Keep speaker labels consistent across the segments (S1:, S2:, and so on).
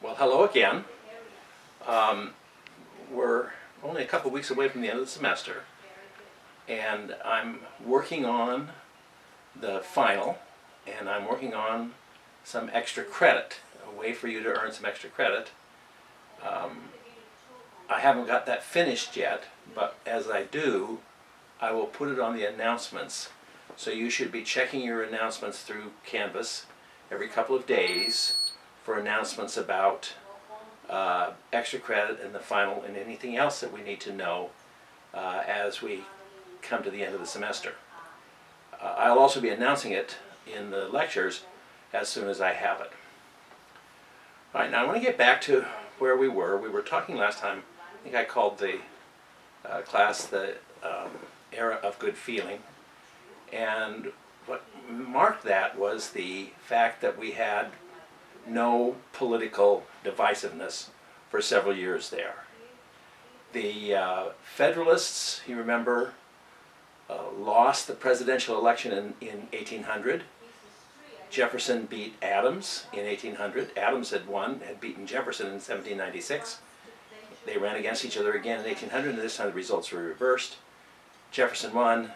S1: Well, hello again. Um, we're only a couple weeks away from the end of the semester, and I'm working on the final, and I'm working on some extra credit, a way for you to earn some extra credit. Um, I haven't got that finished yet, but as I do, I will put it on the announcements. So you should be checking your announcements through Canvas every couple of days for announcements about extra credit and the final and anything else that we need to know as we come to the end of the semester. I'll also be announcing it in the lectures as soon as I have it. All right, now I want to get back to where we were. We were talking last time, I think I called the class the era of good feeling. And what marked that was the fact that we had no political divisiveness for several years there. The Federalists, you remember, lost the presidential election in 1800. Jefferson beat Adams in 1800. Adams had beaten Jefferson in 1796. They ran against each other again in 1800, and this time the results were reversed. Jefferson won.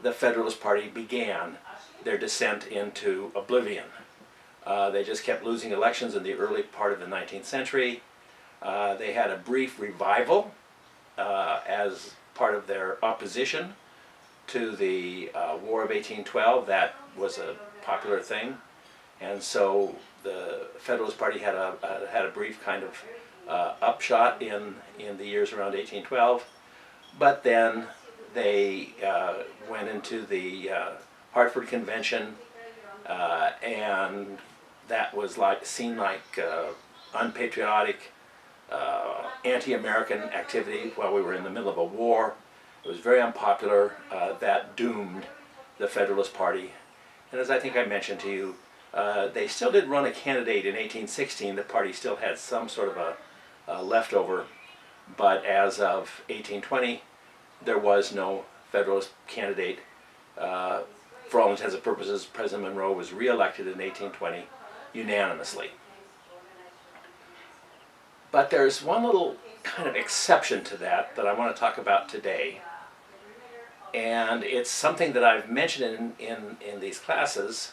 S1: The Federalist Party began their descent into oblivion. They just kept losing elections in the early part of the 19th century. They had a brief revival as part of their opposition to the War of 1812. That was a popular thing, and so the Federalist Party had a brief kind of upshot in the years around 1812, but then they went into the Hartford Convention, and that was seen like unpatriotic, anti-American activity while we were in the middle of a war. It was very unpopular. That doomed the Federalist Party. And as I think I mentioned to you, they still did run a candidate in 1816. The party still had some sort of a leftover, but as of 1820, there was no Federalist candidate. For all intents and purposes, President Monroe was re-elected in 1820 unanimously. But there's one little kind of exception to that I want to talk about today. And it's something that I've mentioned in these classes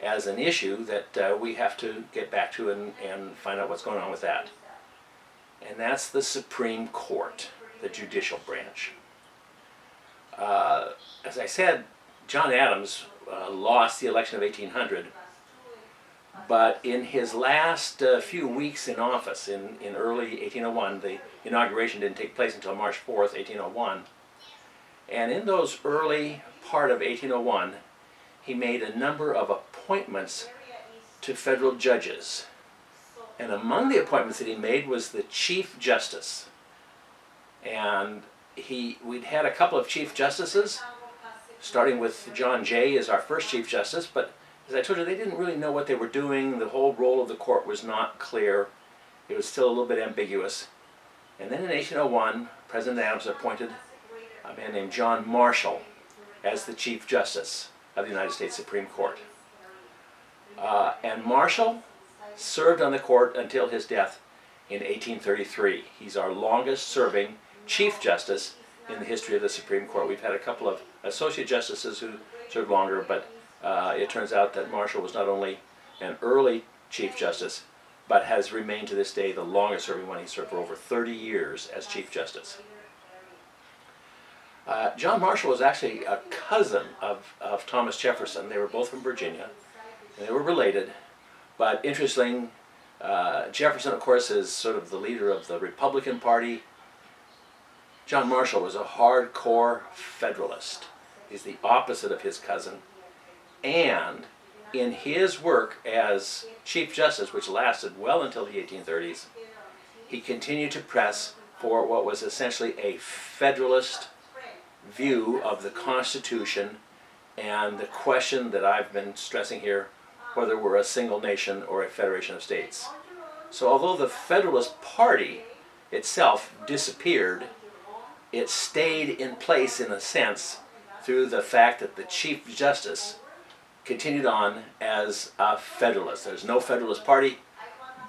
S1: as an issue that we have to get back to and find out what's going on with that. And that's the Supreme Court, the judicial branch. As I said, John Adams lost the election of 1800, but in his last few weeks in office, in early 1801, the inauguration didn't take place until March 4th, 1801, and in those early part of 1801, he made a number of appointments to federal judges. And among the appointments that he made was the Chief Justice. And we'd had a couple of Chief Justices, starting with John Jay as our first Chief Justice, but as I told you, they didn't really know what they were doing. The whole role of the court was not clear. It was still a little bit ambiguous. And then in 1801, President Adams appointed a man named John Marshall as the Chief Justice of the United States Supreme Court. And Marshall served on the court until his death in 1833. He's our longest serving Chief Justice in the history of the Supreme Court. We've had a couple of Associate Justices who served longer, but it turns out that Marshall was not only an early Chief Justice, but has remained to this day the longest serving one. He served for over 30 years as Chief Justice. John Marshall was actually a cousin of Thomas Jefferson. They were both from Virginia, and they were related. But interesting, Jefferson, of course, is sort of the leader of the Republican Party. John Marshall was a hardcore Federalist. He's the opposite of his cousin. And in his work as Chief Justice, which lasted well until the 1830s, he continued to press for what was essentially a Federalist view of the Constitution and the question that I've been stressing here, whether we're a single nation or a federation of states. So although the Federalist Party itself disappeared, it stayed in place in a sense through the fact that the Chief Justice continued on as a Federalist. There's no Federalist Party,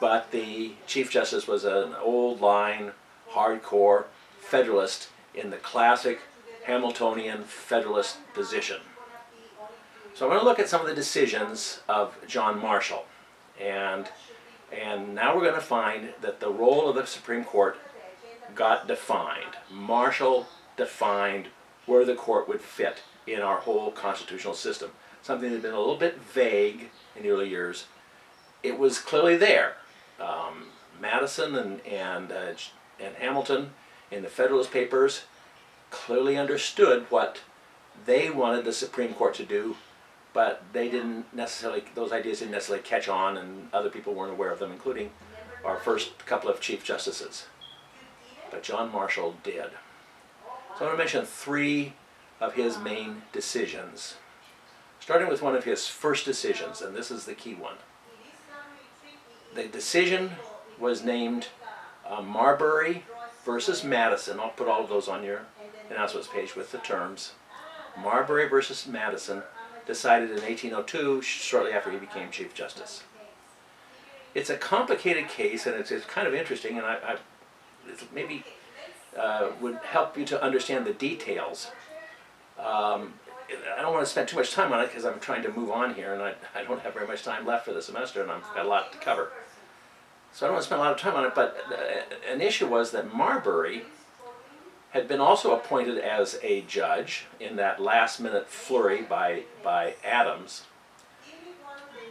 S1: but the Chief Justice was an old line, hardcore Federalist in the classic Hamiltonian Federalist position. So I'm going to look at some of the decisions of John Marshall, and now we're going to find that the role of the Supreme Court got defined. Marshall defined where the court would fit in our whole constitutional system. Something that had been a little bit vague in the early years. It was clearly there. Madison and Hamilton in the Federalist Papers clearly understood what they wanted the Supreme Court to do, but they didn't necessarily, those ideas didn't necessarily catch on, and other people weren't aware of them, including our first couple of Chief Justices. But John Marshall did. So I'm going to mention three of his main decisions, starting with one of his first decisions, and this is the key one. The decision was named Marbury versus Madison. I'll put all of those on your announcements page with the terms. Marbury versus Madison, decided in 1802, shortly after he became Chief Justice. It's a complicated case, and it's kind of interesting, and it maybe would help you to understand the details. I don't want to spend too much time on it because I'm trying to move on here, and I don't have very much time left for the semester, and I've got a lot to cover. So I don't want to spend a lot of time on it, but an issue was that Marbury had been also appointed as a judge in that last-minute flurry by Adams.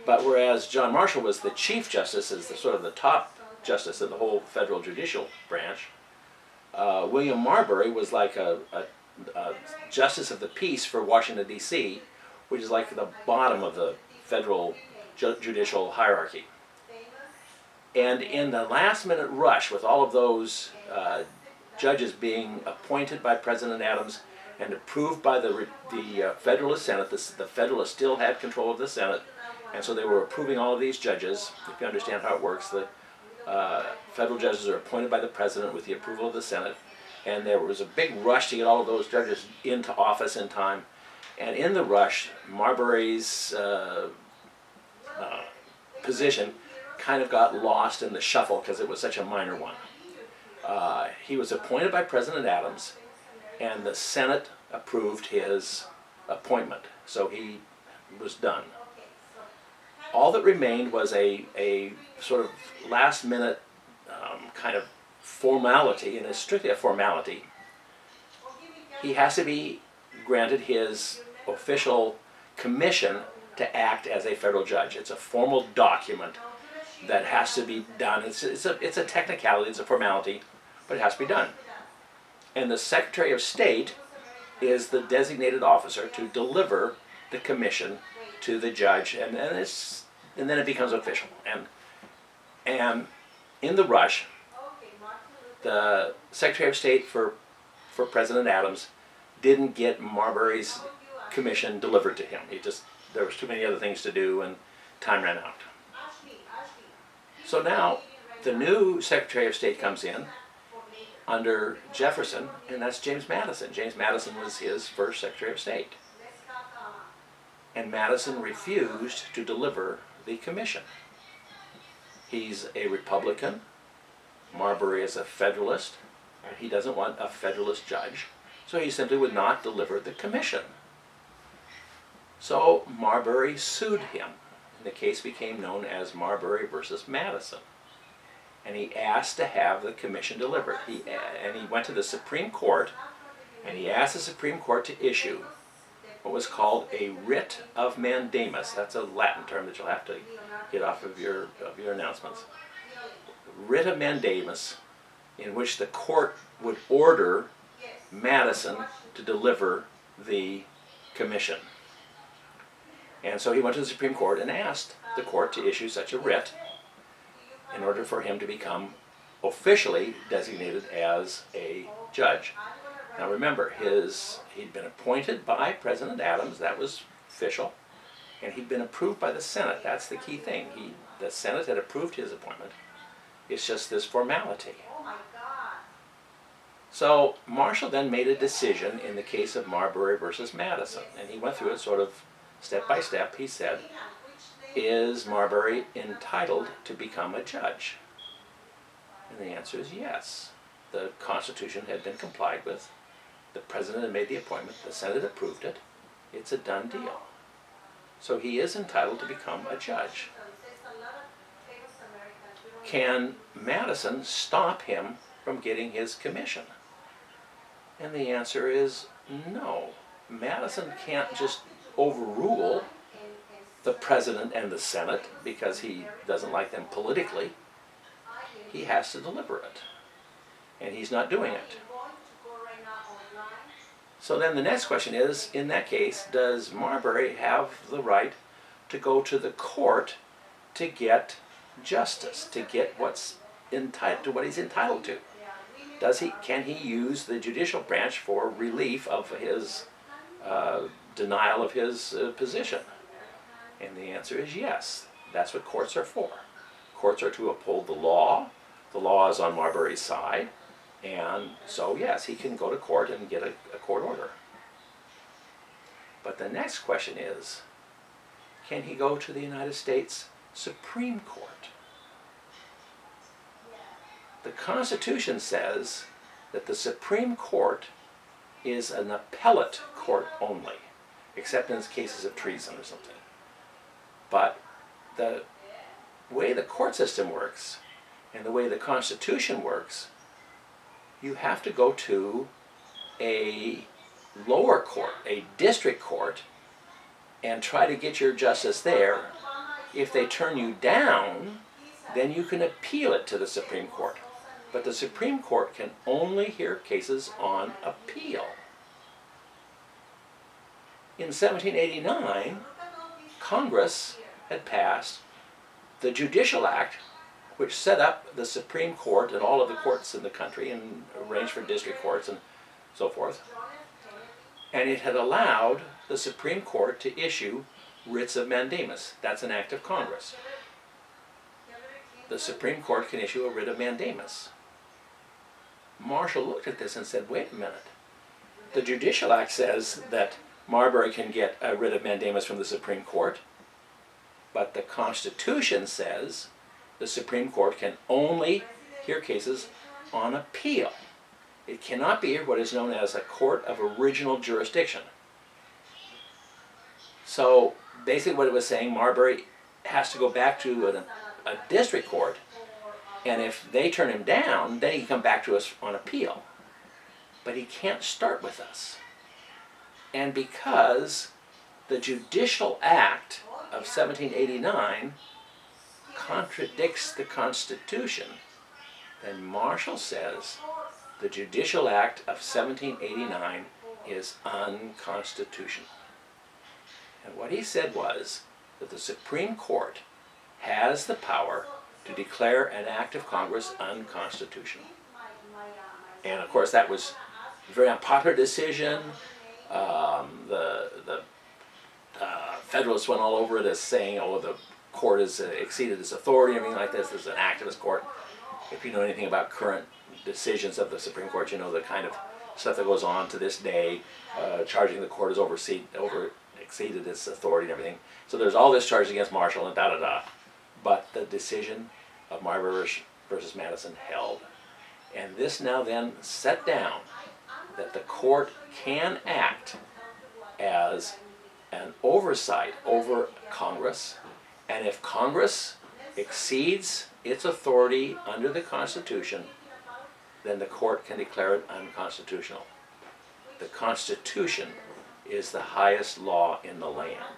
S1: But whereas John Marshall was the Chief Justice, as the sort of the top justice of the whole federal judicial branch, William Marbury was like a justice of the peace for Washington, D.C., which is like the bottom of the federal judicial hierarchy. And in the last-minute rush, with all of those judges being appointed by President Adams and approved by the Federalist Senate, the Federalists still had control of the Senate, and so they were approving all of these judges. If you understand how it works, the federal judges are appointed by the President with the approval of the Senate, and there was a big rush to get all of those judges into office in time. And in the rush, Marbury's position kind of got lost in the shuffle because it was such a minor one. He was appointed by President Adams, and the Senate approved his appointment, so he was done. All that remained was a sort of last-minute kind of formality, and it's strictly a formality. He has to be granted his official commission to act as a federal judge. It's a formal document that has to be done. It's a technicality, it's a formality, but it has to be done. And the Secretary of State is the designated officer to deliver the commission to the judge, and then it becomes official. And in the rush, the Secretary of State for President Adams didn't get Marbury's commission delivered to him. There was too many other things to do, and time ran out. So now the new Secretary of State comes in under Jefferson, and that's James Madison. James Madison was his first Secretary of State. And Madison refused to deliver the commission. He's a Republican. Marbury is a Federalist. He doesn't want a Federalist judge, so he simply would not deliver the commission. So Marbury sued him, and the case became known as Marbury versus Madison. And he asked to have the commission delivered. And he went to the Supreme Court, and he asked the Supreme Court to issue what was called a writ of mandamus. That's a Latin term that you'll have to get off of your announcements. Writ of mandamus, in which the court would order Madison to deliver the commission. And so he went to the Supreme Court and asked the court to issue such a writ in order for him to become officially designated as a judge. Now remember, he'd been appointed by President Adams, that was official, and he'd been approved by the Senate. That's the key thing. The Senate had approved his appointment. It's just this formality. So Marshall then made a decision in the case of Marbury versus Madison, and he went through it sort of step by step. He said, is Marbury entitled to become a judge? And the answer is yes. The Constitution had been complied with. The President had made the appointment. The Senate approved it. It's a done deal. So he is entitled to become a judge. Can Madison stop him from getting his commission? And the answer is no. Madison can't just overrule the President and the Senate because he doesn't like them politically. He has to deliver it. And he's not doing it. So then the next question is, in that case, does Marbury have the right to go to the court to get justice, to get what's entitled to what he's entitled to? Can he use the judicial branch for relief of his denial of his position? And the answer is yes. That's what courts are for. Courts are to uphold the law. The law is on Marbury's side. And so, yes, he can go to court and get a court order. But the next question is, can he go to the United States Supreme Court? The Constitution says that the Supreme Court is an appellate court only, except in cases of treason or something. But the way the court system works and the way the Constitution works, you have to go to a lower court, a district court, and try to get your justice there. If they turn you down, then you can appeal it to the Supreme Court. But the Supreme Court can only hear cases on appeal. In 1789, Congress had passed the Judicial Act, which set up the Supreme Court and all of the courts in the country and arranged for district courts and so forth. And it had allowed the Supreme Court to issue writs of mandamus. That's an act of Congress. The Supreme Court can issue a writ of mandamus. Marshall looked at this and said, wait a minute. The Judicial Act says that Marbury can get a writ of mandamus from the Supreme Court, but the Constitution says the Supreme Court can only hear cases on appeal. It cannot be what is known as a court of original jurisdiction. So basically what it was saying, Marbury has to go back to a district court, and if they turn him down, then he can come back to us on appeal. But he can't start with us. And because the Judicial Act of 1789 contradicts the Constitution, then Marshall says the Judicial Act of 1789 is unconstitutional. And what he said was that the Supreme Court has the power to declare an act of Congress unconstitutional. And of course that was a very unpopular decision. The Federalists went all over it as saying, oh, the court has exceeded its authority, everything like this. This is an activist court. If you know anything about current decisions of the Supreme Court, you know the kind of stuff that goes on to this day, charging the court has exceeded its authority and everything. So there's all this charge against Marshall and da-da-da. But the decision of Marbury versus Madison held. And this now then set down that the court can act as an oversight over Congress, and if Congress exceeds its authority under the Constitution, then the court can declare it unconstitutional. The Constitution is the highest law in the land.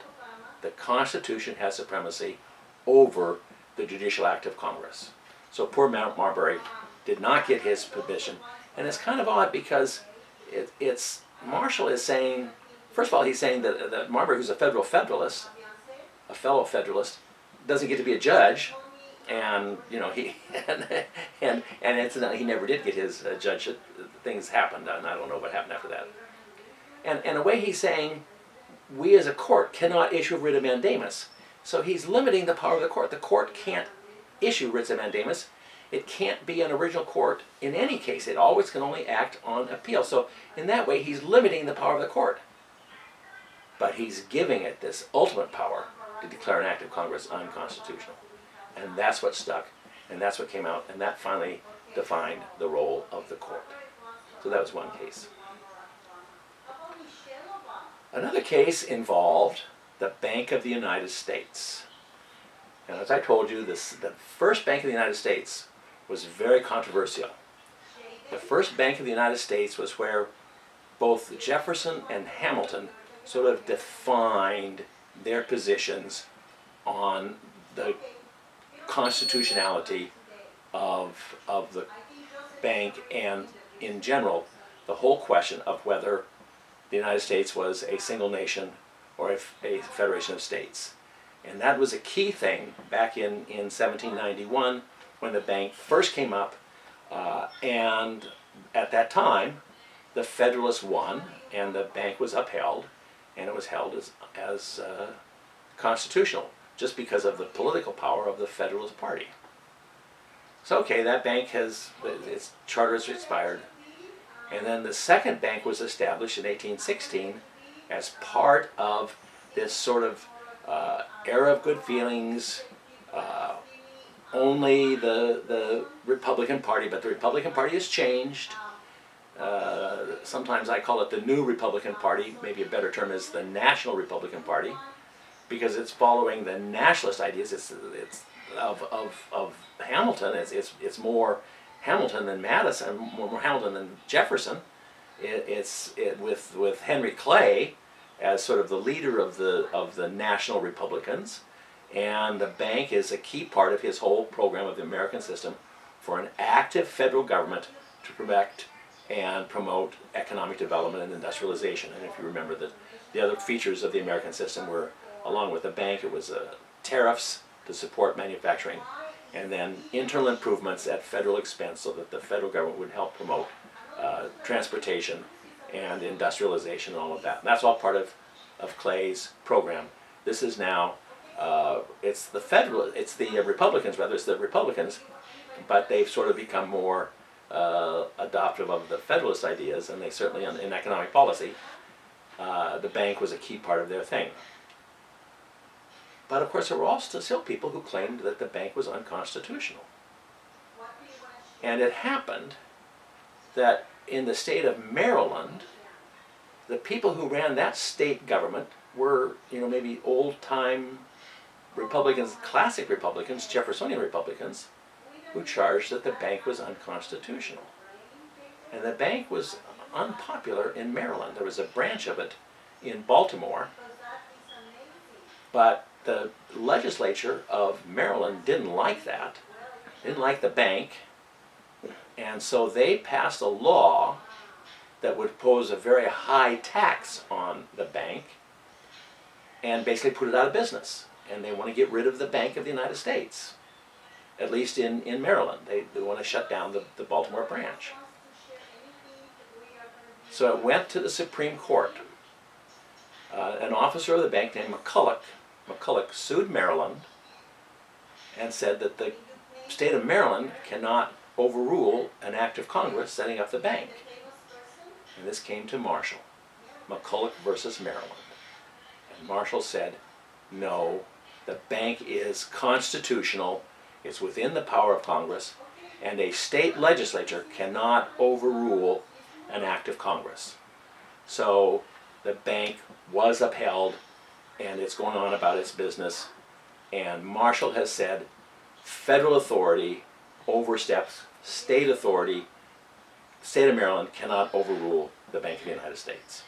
S1: The Constitution has supremacy over the Judicial Act of Congress. So poor Marbury did not get his permission. And it's kind of odd because Marshall is saying, first of all, he's saying that Marbury, who's a fellow Federalist, doesn't get to be a judge, and you know he he never did get his judge. Things happened, and I don't know what happened after that. And in a way, he's saying we as a court cannot issue a writ of mandamus. So he's limiting the power of the court. The court can't issue writs of mandamus. It can't be an original court in any case. It always can only act on appeal. So in that way, he's limiting the power of the court. But he's giving it this ultimate power to declare an act of Congress unconstitutional. And that's what stuck, and that's what came out, and that finally defined the role of the court. So that was one case. Another case involved the Bank of the United States. And as I told you, the first Bank of the United States was very controversial. The first Bank of the United States was where both Jefferson and Hamilton sort of defined their positions on the constitutionality of the bank, and in general the whole question of whether the United States was a single nation or a federation of states. And that was a key thing back in 1791 when the bank first came up, and at that time the Federalists won and the bank was upheld, and it was held as constitutional just because of the political power of the Federalist Party. So okay, that bank its charter has expired, and then the second bank was established in 1816 as part of this sort of era of good feelings. Only the Republican Party, but the Republican Party has changed. Sometimes I call it the New Republican Party. Maybe a better term is the National Republican Party, because it's following the nationalist ideas. It's of Hamilton. It's more Hamilton than Madison, more Hamilton than Jefferson. With Henry Clay as sort of the leader of the National Republicans, and the bank is a key part of his whole program of the American system for an active federal government to protect and promote economic development and industrialization. And if you remember, the other features of the American system were, along with the bank, it was tariffs to support manufacturing, and then internal improvements at federal expense so that the federal government would help promote transportation and industrialization and all of that. And that's all part of Clay's program. This is now, it's the Republicans, but they've sort of become more adoptive of the Federalist ideas, and they certainly, in economic policy, the bank was a key part of their thing. But of course there were also still people who claimed that the bank was unconstitutional. And it happened that in the state of Maryland, the people who ran that state government were, maybe old-time Republicans, classic Republicans, Jeffersonian Republicans, who charged that the bank was unconstitutional. And the bank was unpopular in Maryland. There was a branch of it in Baltimore, but the legislature of Maryland didn't like that, didn't like the bank, and so they passed a law that would pose a very high tax on the bank and basically put it out of business. And they want to get rid of the Bank of the United States, at least in Maryland. They want to shut down the Baltimore branch. So it went to the Supreme Court. An officer of the bank named McCulloch sued Maryland and said that the state of Maryland cannot overrule an act of Congress setting up the bank. And this came to Marshall, McCulloch versus Maryland. And Marshall said, no, the bank is constitutional, it's within the power of Congress, and a state legislature cannot overrule an act of Congress. So the bank was upheld, and it's going on about its business, and Marshall has said federal authority oversteps state authority. The state of Maryland cannot overrule the Bank of the United States.